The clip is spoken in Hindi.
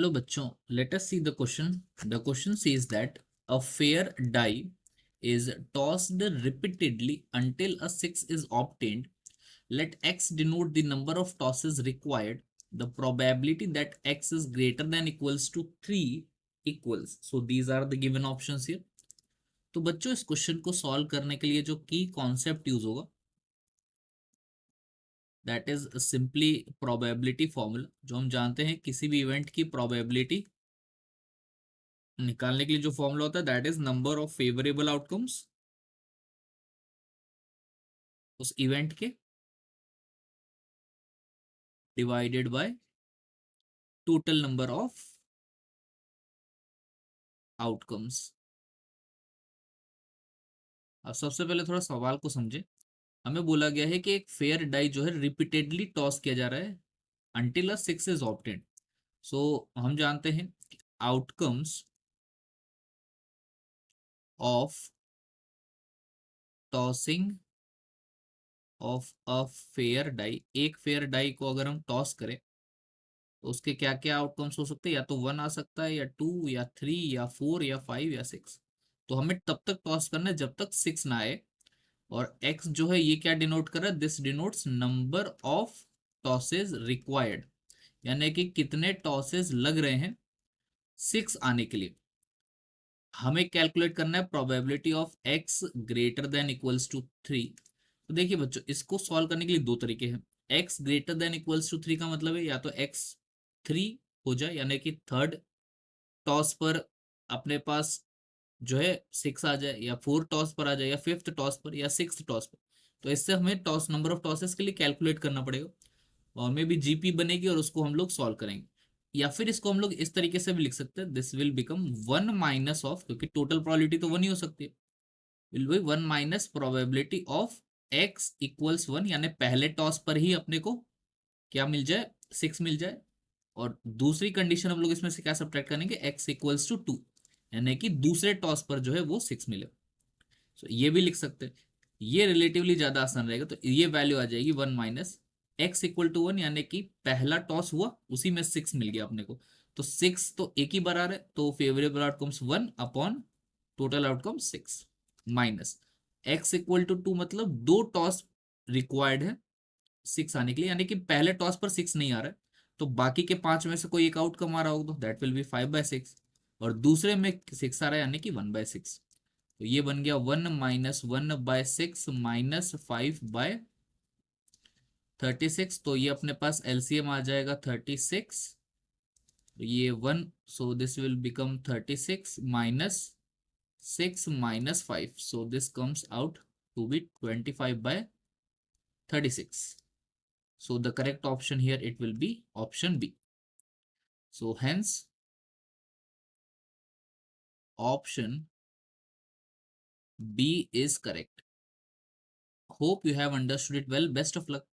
Hello बच्चों, let us see the question. The question says that a fair die is tossed repeatedly until a 6 is obtained. Let x denote the number of tosses required. The probability that x is greater than equals to 3 equals. So these are the given options here. तो बच्चों इस क्वेश्चन को सॉल्व करने के लिए जो की कॉन्सेप्ट यूज होगा that is simply probability formula. जो हम जानते हैं किसी भी इवेंट की प्रोबेबिलिटी निकालने के लिए जो फॉर्मूला होता है that is number of favourable outcomes उस इवेंट के divided by total number of outcomes. अब सबसे पहले थोड़ा सवाल को समझे। हमें बोला गया है कि एक फेयर डाई जो है रिपीटेडली टॉस किया जा रहा है until a 6 is obtained. So हम जानते हैं outcomes of tossing of a fair die, एक फेयर डाई को अगर हम टॉस करें तो उसके क्या क्या आउटकम्स हो सकते हैं, या तो 1 आ सकता है या 2 या 3 या 4 या 5 या 6। तो हमें तब तक टॉस करना है जब तक 6 ना आए। और x जो है ये क्या डिनोट कर रहा है, this denotes number of tosses required, यानी कि कितने टॉसेस लग रहे हैं 6 आने के लिए। हमें कैलकुलेट करना है probability of x greater than equals to 3। तो देखिए बच्चों इसको सॉल्व करने के लिए दो तरीके हैं। x greater than equals to 3 का मतलब है या तो x 3 हो जाए, यानी कि थर्ड टॉस पर अपने पास जो है 6 आ जाए, या 4 टॉस पर आ जाए, या 5th टॉस पर, या 6th टॉस पर। तो इससे हमें टॉस नंबर ऑफ टॉसेस के लिए कैलकुलेट करना पड़ेगा और में भी जीपी बनेगी और उसको हम लोग सॉल्व करेंगे। या फिर इसको हम लोग इस तरीके से भी लिख सकते हैं, this will become 1 minus of, क्योंकि टोटल प्रोबेबिलिटी तो 1 ही हो सकती है, will be 1 minus probability of x equals 1, यानी पहले टॉस पर ही अपने को क्या मिल जाए, 6 मिल जाए। और दूसरी कंडीशन हम लोग इसमें से क्या सब्ट्रैक्ट करेंगे, x इक्वल्स टू 2, यानी कि दूसरे टॉस पर जो है वो 6 मिले। सो ये भी लिख सकते हैं। ये रिलेटिवली ज्यादा आसान रहेगा, तो ये वैल्यू आ जाएगी 1 माइनस एक्स इक्वल टू 1, यानी कि पहला टॉस हुआ उसी में 6 मिल गया अपने को। तो 6 तो एक ही बार आ रहा है, तो favourable outcomes 1 upon total outcome 6 minus x equal to 2, मतलब दो टॉस रिक्वायर्ड है 6 आने के लिए, यानी कि पहले टॉस पर 6 नहीं आ रहा है, तो बाकी के 5 में से कोई एक आउटकम आ रहा होगा, दैट विल बी 5/6। और दूसरे में 6 आ रहा है, यानी कि 1/6। तो ये बन गया 1 माइनस 1/6 माइनस 5/36। तो ये अपने पास एलसीएम आ जाएगा 36। ये 1, so this will become 36 minus 6 minus 5, so this comes out to be 25/36। So the correct option here, it will be option B. So hence option B is correct. Hope you have understood it well. Best of luck.